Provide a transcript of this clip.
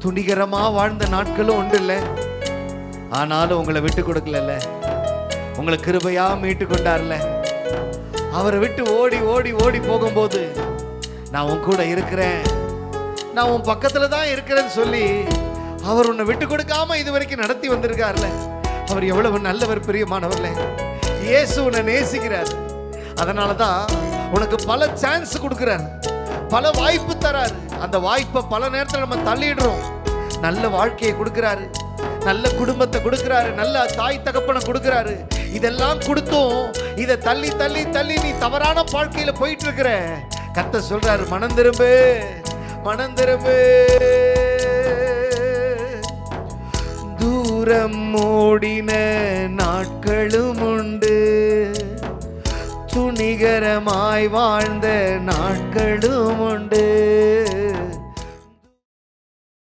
துணிகரமா வாழ்ந்த நாட்களும் உண்டு இல்ல. ஆனாலும் உங்களை விட்டு கொடுக்கல, உங்களை கிருபையா மீட்டு கொண்டார்ல. அவரை விட்டு ஓடி ஓடி ஓடி போகும்போது நான் உன் கூட இருக்கிறேன், நான் உன் பக்கத்துல தான் இருக்கிறேன்னு சொல்லி அவர் உன்னை விட்டு கொடுக்காம இது வரைக்கும் நடத்தி வந்திருக்கார்ல. அவர் எவ்வளவு நல்லவர், பிரியமானவர்ல. இயேசு உன்னை நேசிக்கிறார். அதனாலதான் உனக்கு பல சான்ஸ் கொடுக்கிறார், பல வாய்ப்பு தராரு. அந்த வாய்ப்பை பல நேரத்தில் நம்ம தள்ளிடுறோம். நல்ல வாழ்க்கையை கொடுக்கிறாரு, நல்ல குடும்பத்தை கொடுக்கிறாரு, நல்ல தாய் தகப்பனை கொடுக்கிறாரு. இதெல்லாம் கொடுத்தும் இதை தள்ளி தள்ளி தள்ளி நீ தவறான வாழ்க்கையில போயிட்டு இருக்கிற. கர்த்தர் சொல்றாரு, மனம் திரும்பு, மனம் திரும்பு. தூரம் ஓடின நாட்களும் உண்டு, துணிகரமாய் வாழ்ந்த நாட்களும் உண்டு.